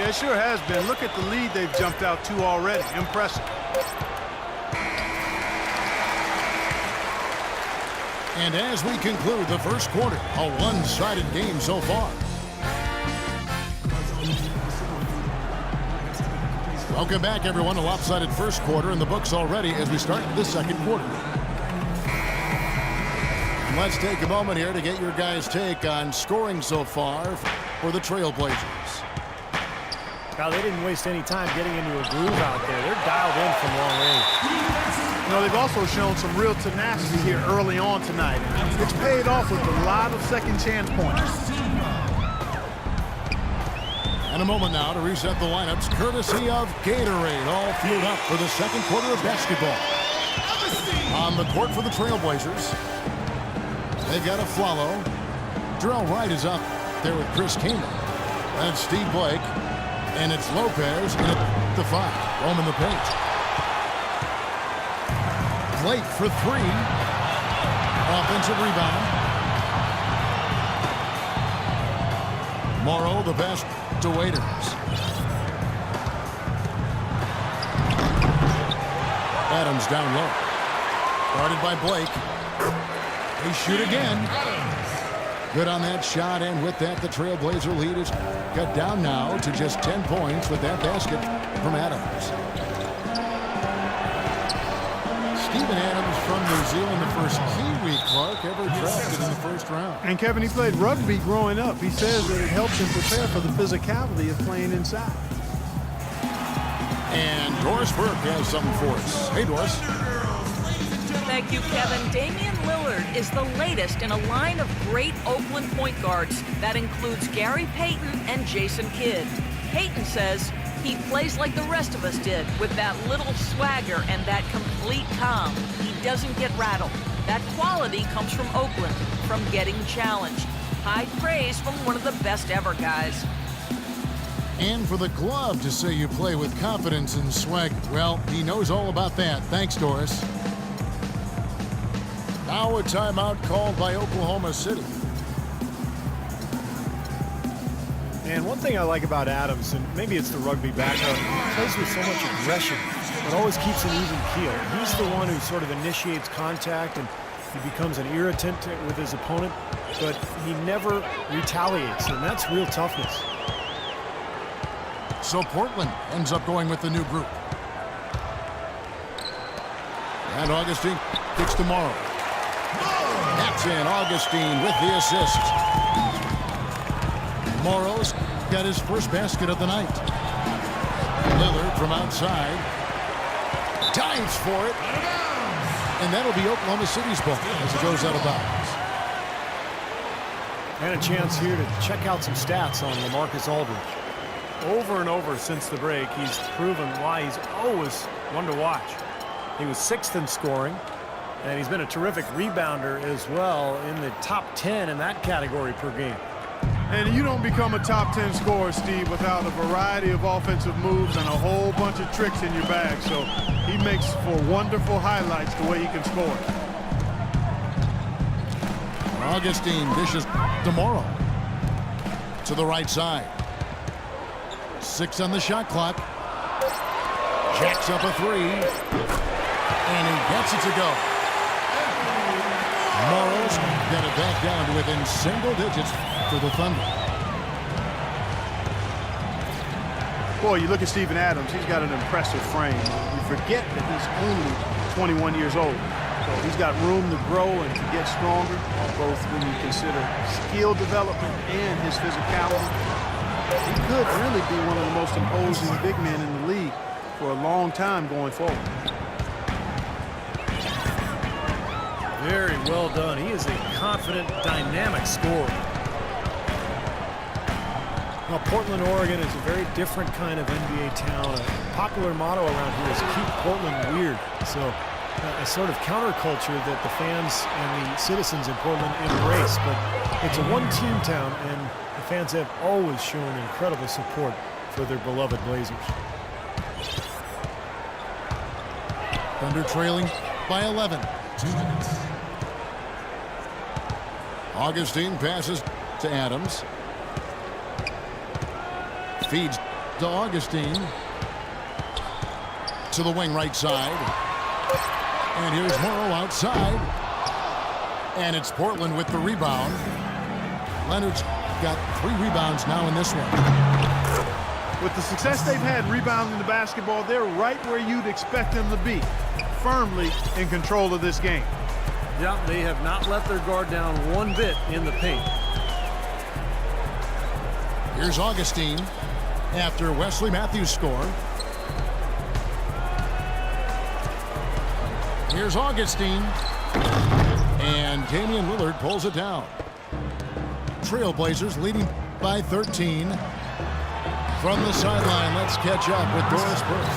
It sure has been. Look at the lead they've jumped out to already. Impressive. And as we conclude the first quarter, a one-sided game so far. Welcome back, everyone. A lopsided first quarter in the books already as we start the second quarter. And let's take a moment here to get your guys' take on scoring so far for the Trailblazers. Now, they didn't waste any time getting into a groove out there. They're dialed in from long range. You know, they've also shown some real tenacity here early on tonight. It's paid off with a lot of second chance points. And a moment now to reset the lineups, courtesy of Gatorade, all fueled up for the second quarter of basketball. On the court for the Trailblazers, they've got Afflalo. Jarrell Wright is up there with Chris Kaman. That's Steve Blake. And it's Lopez in at the 5. Roman the paint. Blake for 3. Offensive rebound. Morrow the best to Waiters. Adams down low. Guarded by Blake. They shoot again. Good on that shot, and with that, the Trailblazer lead is cut down now to just 10 points with that basket from Adams. Steven Adams from New Zealand, the first Kiwi Clark ever drafted in the first round. And Kevin, he played rugby growing up. He says that it helps him prepare for the physicality of playing inside. And Doris Burke has something for us. Hey, Doris. Thank you, Kevin. Damian Lillard is the latest in a line of great Oakland point guards that includes Gary Payton and Jason Kidd. Payton says he plays like the rest of us did, with that little swagger and that complete calm. He doesn't get rattled. That quality comes from Oakland, from getting challenged. High praise from one of the best ever guys. And for the glove to say you play with confidence and swag, well, he knows all about that. Thanks, Doris. Now a timeout called by Oklahoma City. And one thing I like about Adams, and maybe it's the rugby background, he plays with so much aggression, but always keeps an even keel. He's the one who sort of initiates contact, and he becomes an irritant with his opponent, but he never retaliates, and that's real toughness. So Portland ends up going with the new group. And Augustine kicks to Morrow. That's in. Augustine with the assist. Morrow's got his first basket of the night. Lillard from outside. Dives for it. And that'll be Oklahoma City's ball as it goes out of bounds. And a chance here to check out some stats on LaMarcus Aldridge. Over and over since the break, he's proven why he's always one to watch. He was 6th in scoring, and he's been a terrific rebounder as well, in the top 10 in that category per game. And you don't become a top 10 scorer, Steve, without a variety of offensive moves and a whole bunch of tricks in your bag. So he makes for wonderful highlights the way he can score. Augustine dishes to Morrow. To the right side. 6 on the shot clock. Jacks up a 3. And he gets it to go. Morrow's got it back down to within single digits for the Thunder. Boy, you look at Steven Adams, he's got an impressive frame. You forget that he's only 21 years old. So he's got room to grow and to get stronger, both when you consider skill development and his physicality. He could really be one of the most imposing big men in the league for a long time going forward. Very well done. He is a confident, dynamic scorer. Well, Portland, Oregon is a very different kind of NBA town. A popular motto around here is keep Portland weird. So a sort of counterculture that the fans and the citizens in Portland embrace. But it's a one-team town, and the fans have always shown incredible support for their beloved Blazers. Thunder trailing by 11. 2 minutes. Augustine passes to Adams. Feeds to Augustine. To the wing right side. And here's Morrow outside. And it's Portland with the rebound. Leonard's got 3 rebounds now in this one. With the success they've had rebounding the basketball, they're right where you'd expect them to be, firmly in control of this game. Yeah, they have not let their guard down one bit in the paint. Here's Augustine after Wesley Matthews score. Here's Augustine. And Damian Lillard pulls it down. Trailblazers leading by 13. From the sideline, let's catch up with Doris Burke.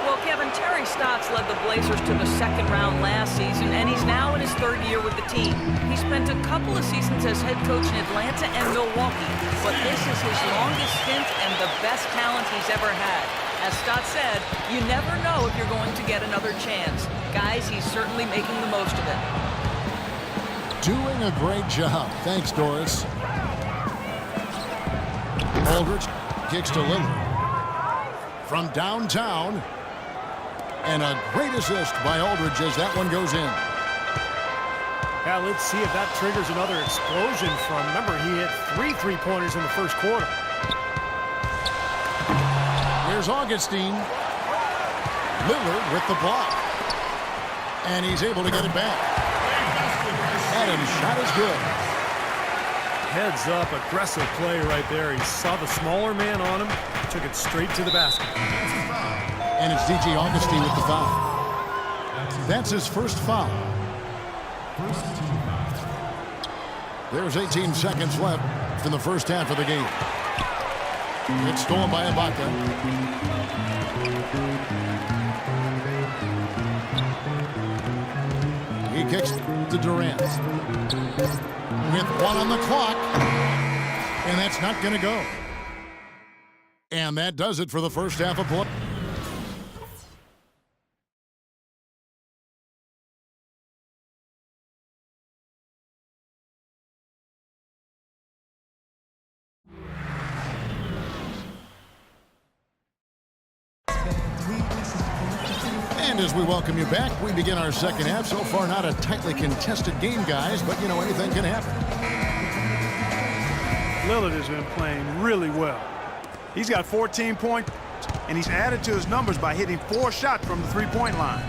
Well, Kevin, Terry Stotts led the Blazers to the second round last season, and he's now in his 3rd year with the team. He spent a couple of seasons as head coach in Atlanta and Milwaukee, but this is his longest stint and the best talent he's ever had. As Stotts said, you never know if you're going to get another chance. Guys, he's certainly making the most of it. Doing a great job. Thanks, Doris. Aldridge kicks to Lillard. From downtown. And a great assist by Aldridge as that one goes in. Yeah, let's see if that triggers another explosion from, remember, he hit 3 3-pointers in the first quarter. Here's Augustine. Lillard with the block. And he's able to get it back. Adams' shot is good. Heads up, aggressive play right there. He saw the smaller man on him, took it straight to the basket. And it's DJ Augustine with the foul. That's his first foul. There's 18 seconds left in the first half of the game. It's stolen by Ibaka. He kicks to Durant. With 1 on the clock. And that's not going to go. And that does it for the first half of play. And as we welcome you back, we begin our second half. So far, not a tightly contested game, guys, but, you know, anything can happen. Lillard has been playing really well. He's got 14 points, and he's added to his numbers by hitting 4 shots from the 3-point line.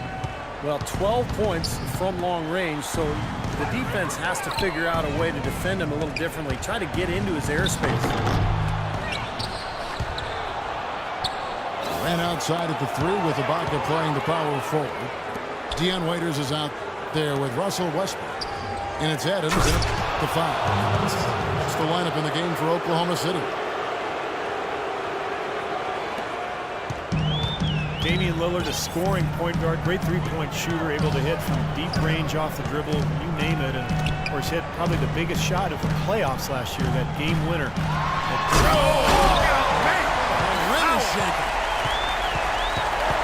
Well, 12 points from long range, so the defense has to figure out a way to defend him a little differently, try to get into his airspace. Ran outside at the 3 with Ibaka playing the power forward. Dion Waiters is out there with Russell Westbrook. And it's Adams at the foul. That's the lineup in the game for Oklahoma City. Damian Lillard, a scoring point guard, great 3-point shooter, able to hit from deep range off the dribble, you name it. And, of course, hit probably the biggest shot of the playoffs last year, that game winner.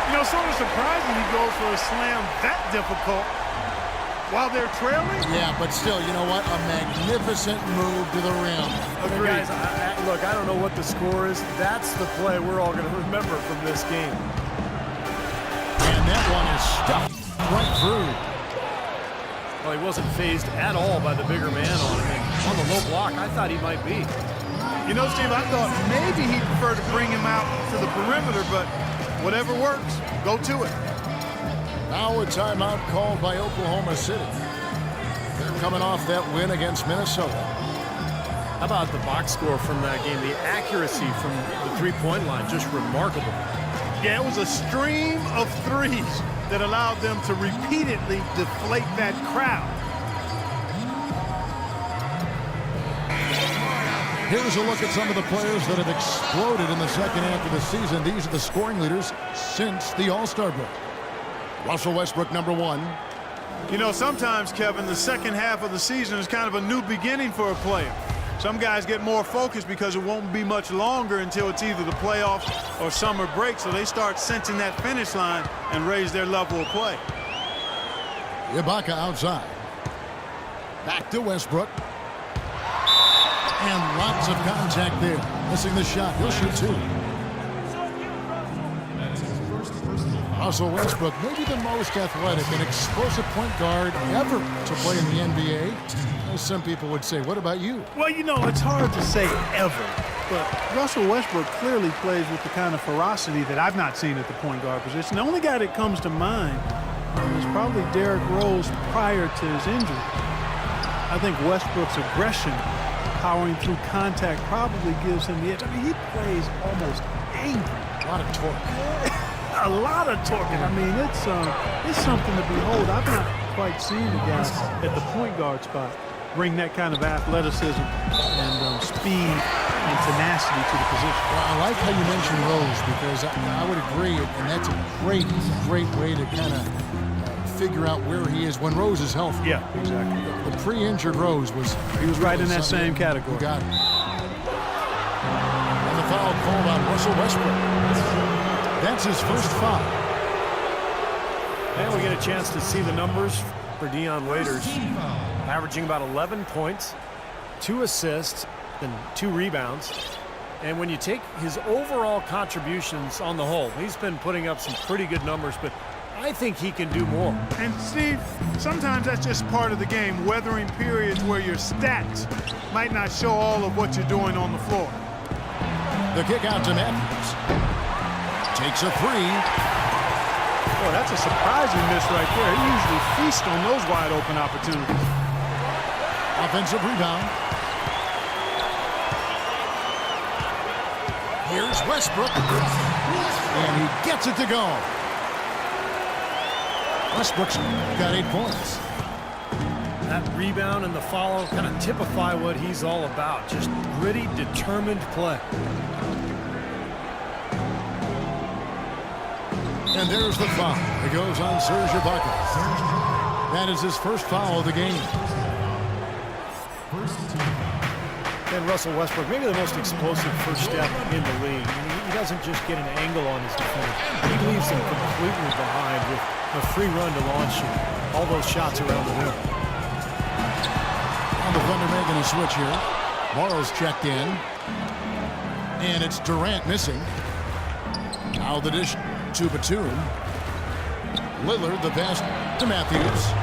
You know, sort of surprising he goes for a slam that difficult while they're trailing. Yeah, but still, you know what? A magnificent move to the rim. Agreed. Guys, look, I don't know what the score is. That's the play we're all going to remember from this game. And that one is stuffed right through. Well, he wasn't phased at all by the bigger man on him. And on the low block, I thought he might be. You know, Steve, I thought maybe he'd prefer to bring him out to the perimeter, but whatever works, go to it. Now a timeout called by Oklahoma City. They're coming off that win against Minnesota. How about the box score from that game? The accuracy from the 3-point line, just remarkable. Yeah, it was a stream of threes that allowed them to repeatedly deflate that crowd. Here's a look at some of the players that have exploded in the second half of the season. These are the scoring leaders since the All-Star break. Russell Westbrook, number 1. You know, sometimes, Kevin, the second half of the season is kind of a new beginning for a player. Some guys get more focused because it won't be much longer until it's either the playoffs or summer break, so they start sensing that finish line and raise their level of play. Ibaka outside. Back to Westbrook. And lots of contact there. Missing the shot. He'll shoot two. Russell Westbrook, maybe the most athletic and explosive point guard ever to play in the NBA. As some people would say. What about you? Well, you know, it's hard to say ever, but Russell Westbrook clearly plays with the kind of ferocity that I've not seen at the point guard position. The only guy that comes to mind is probably Derrick Rose prior to his injury. I think Westbrook's aggression, powering through contact, probably gives him the edge. I mean, he plays almost angry. A lot of torque. A lot of torque. I mean, it's something to behold. I've not quite seen the guys at the point guard spot bring that kind of athleticism and speed and tenacity to the position. Well, I like how you mentioned Rose because I would agree, and that's a great way to kind of figure out where he is when Rose is healthy. Yeah, exactly. The pre-injured Rose was right in that same category. You got it. And the foul called on Russell Westbrook. That's his first foul. And we get a chance to see the numbers for Dion Waiters. Averaging about 11 points, 2 assists, and 2 rebounds. And when you take his overall contributions on the whole, he's been putting up some pretty good numbers, but I think he can do more. And Steve, sometimes that's just part of the game, weathering periods where your stats might not show all of what you're doing on the floor. The kick out to Matthews. Takes a three. Boy, that's a surprising miss right there. He usually feasts on those wide open opportunities. Offensive rebound. Here's Westbrook. And he gets it to go. Westbrook's got 8 points. That rebound and the follow kind of typify what he's all about. Just gritty, determined play. And there's the foul. It goes on Serge Ibaka. That is his first foul of the game. And Russell Westbrook, maybe the most explosive first step in the league. He doesn't just get an angle on his defender. He leaves them completely behind with a free run to launch all those shots around the rim. On the Thunder making a switch here. Morrow's checked in. And it's Durant missing. Now the dish to Batum. Lillard, the pass to Matthews.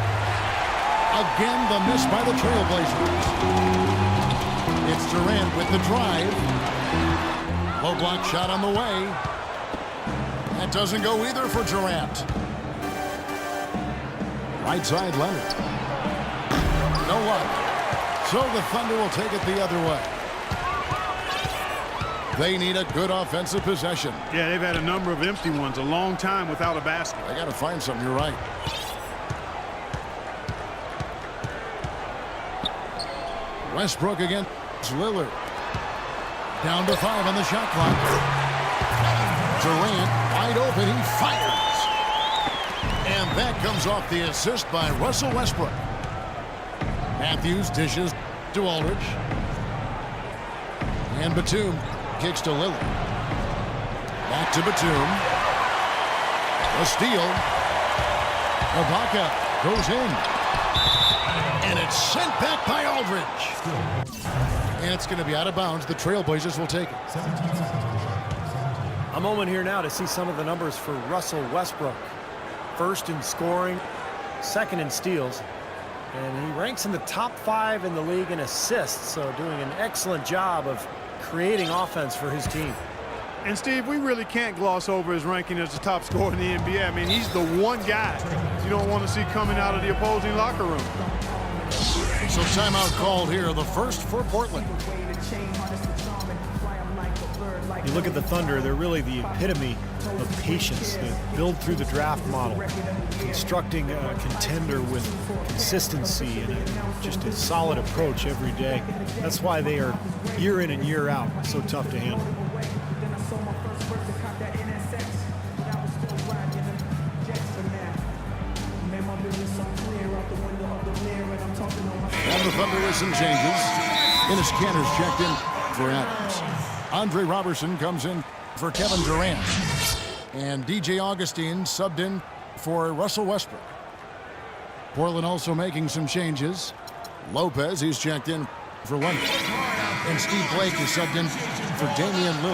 Again, the miss by the Trailblazers. It's Durant with the drive. Low block shot on the way. That doesn't go either for Durant. Right side Leonard. No luck. So the Thunder will take it the other way. They need a good offensive possession. Yeah, they've had a number of empty ones, a long time without a basket. They got to find something, you're right. Westbrook against Lillard. Down to 5 on the shot clock. Durant wide open, he fires. And that comes off the assist by Russell Westbrook. Matthews dishes to Aldridge. And Batum kicks to Lillard. Back to Batum. A steal. Ibaka goes in. And it's sent back by Aldridge. And it's going to be out of bounds. The Trailblazers will take it. A moment here now to see some of the numbers for Russell Westbrook. First in scoring, second in steals. And he ranks in the top 5 in the league in assists, so doing an excellent job of creating offense for his team. And Steve, we really can't gloss over his ranking as the top scorer in the NBA. I mean, he's the one guy you don't want to see coming out of the opposing locker room. So timeout called here, the first for Portland. You look at the Thunder, they're really the epitome of patience. They build through the draft model, constructing a contender with consistency and just a solid approach every day. That's why they are year in and year out so tough to handle. And the Thunder with some changes. Enes Kanter's checked in for Adams. Andre Robertson comes in for Kevin Durant. And DJ Augustine subbed in for Russell Westbrook. Portland also making some changes. Lopez, he's checked in for Leonard. and Steve Blake is subbed in for Damian Lillard.